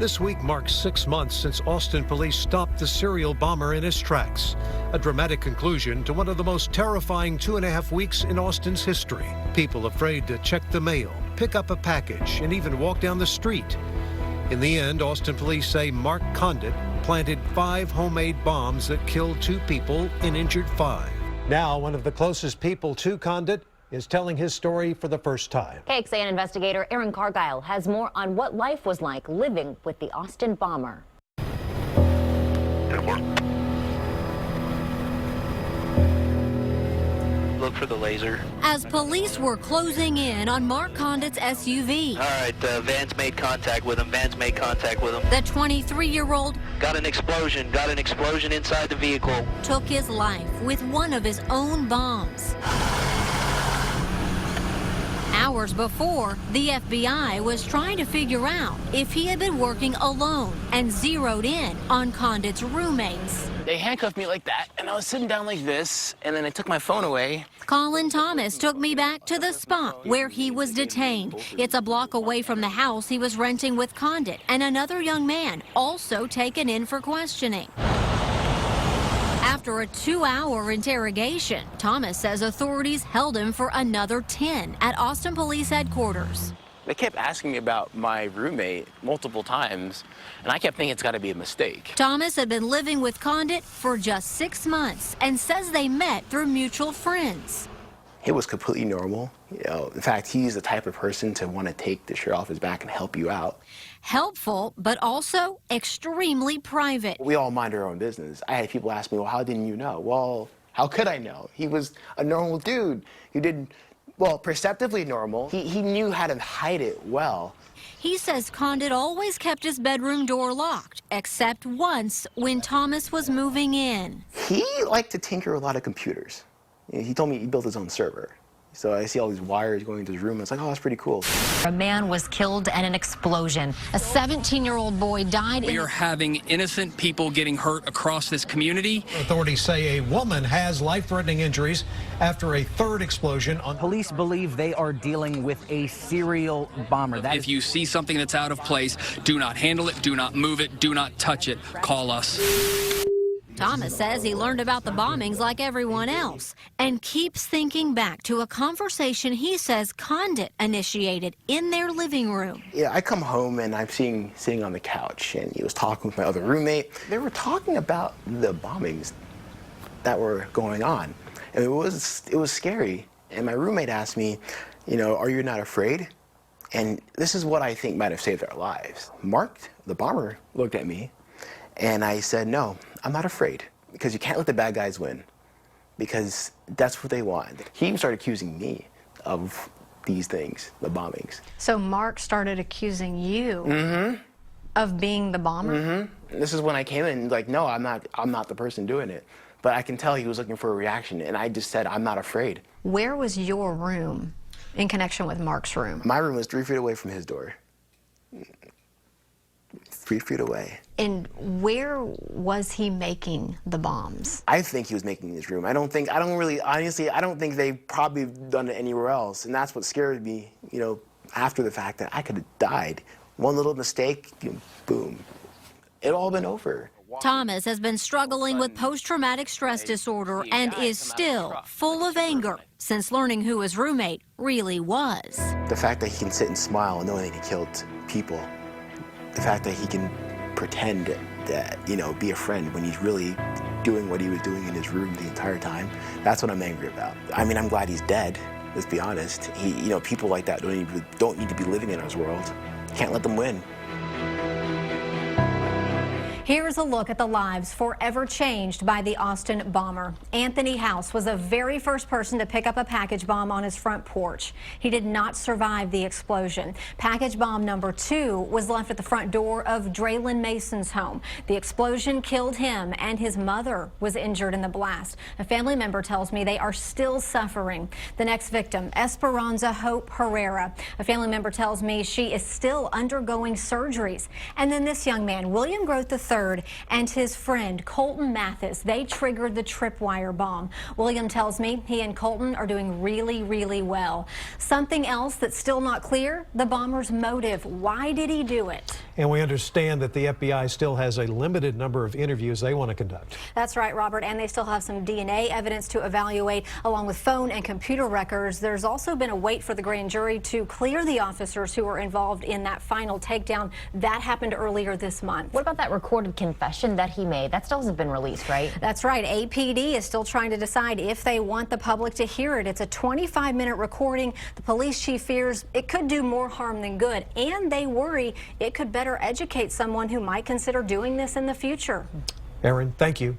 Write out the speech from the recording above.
This week marks 6 months since Austin police stopped the serial bomber in his tracks. A dramatic conclusion to one of the most terrifying 2.5 weeks in Austin's history. People afraid to check the mail, pick up a package, and even walk down the street. In the end, Austin police say Mark Conditt planted 5 homemade bombs that killed 2 people and injured 5. Now, one of the closest people to Conditt is telling his story for the first time. KXAN investigator Aaron Cargyle has more on what life was like living with the Austin bomber. Look for the laser. As police were closing in on Mark Conditt's SUV. All right, Van's made contact with him. The 23-year-old got an explosion inside the vehicle. took his life with one of his own bombs. Hours before, the FBI was trying to figure out if he had been working alone and zeroed in on Conditt's roommates. They handcuffed me like that, and I was sitting down like this, and then they took my phone away. Collin Thomas took me back to the spot where he was detained. It's a block away from the house he was renting with Conditt and another young man also taken in for questioning. After a 2-hour interrogation, Thomas says authorities held him for another 10 at Austin Police Headquarters. They kept asking me about my roommate multiple times, and I kept thinking it's got to be a mistake. Thomas had been living with Conditt for just 6 months and says they met through mutual friends. It was completely normal. In fact, he's the type of person to want to take the shirt off his back and help you out. Helpful, but also extremely private. We all mind our own business. I had people ask me, well, how didn't you know? Well, how could I know? He was a normal dude who did, well, perceptively normal. He knew how to hide it well. He says Conditt always kept his bedroom door locked, except once when Thomas was moving in. He liked to tinker with a lot of computers. He told me he built his own server. So I see all these wires going into his room, and it's like, oh, that's pretty cool. A man was killed in an explosion. A 17-year-old boy died. We are having innocent people getting hurt across this community. Authorities say a woman has life-threatening injuries after a 3rd explosion on. Police believe they are dealing with a serial bomber. If you see something that's out of place, do not handle it, do not move it, do not touch it. Call us. Thomas says he learned about the bombings like everyone else and keeps thinking back to a conversation he says Conditt initiated in their living room. Yeah, I come home and I'm sitting on the couch, and he was talking with my other roommate. They were talking about the bombings that were going on, and it was scary. And my roommate asked me, are you not afraid? And this is what I think might have saved our lives. Mark, the bomber, looked at me, and I said, no, I'm not afraid, because you can't let the bad guys win, because that's what they want. He started accusing me of these things, the bombings. So Mark started accusing you of being the bomber? This is when I came in, like, no, I'm not the person doing it. But I can tell he was looking for a reaction, and I just said, I'm not afraid. Where was your room in connection with Mark's room? My room was 3 feet away from his door. 3 feet away. And where was he making the bombs? I think he was making his room. Honestly, I don't think they probably done it anywhere else. And that's what scared me, after the fact, that I could have died. One little mistake, boom. It all been over. Thomas has been struggling with post-traumatic stress disorder and is still full of anger since learning who his roommate really was. The fact that he can sit and smile knowing that he killed people. The fact that he can pretend that, be a friend when he's really doing what he was doing in his room the entire time, that's what I'm angry about. I mean, I'm glad he's dead, let's be honest. People like that don't need to be living in our world. Can't let them win. Here's a look at the lives forever changed by the Austin bomber. Anthony House was the very first person to pick up a package bomb on his front porch. He did not survive the explosion. Package bomb number 2 was left at the front door of Draylon Mason's home. The explosion killed him, and his mother was injured in the blast. A family member tells me they are still suffering. The next victim, Esperanza Hope Herrera. A family member tells me she is still undergoing surgeries. And then this young man, William Groth III, 23rd, and his friend Colton Mathis, they triggered the tripwire bomb. William tells me he and Colton are doing really well. Something else that's still not clear, the bomber's motive. Why did he do it? And we understand that the FBI still has a limited number of interviews they want to conduct. That's right, Robert, and they still have some DNA evidence to evaluate, along with phone and computer records. There's also been a wait for the grand jury to clear the officers who were involved in that final takedown. That happened earlier this month. What about that recorded confession that he made? That still hasn't been released, right? That's right. APD is still trying to decide if they want the public to hear it. It's a 25-minute recording. The police chief fears it could do more harm than good, and they worry it could better educate someone who might consider doing this in the future. Aaron, thank you.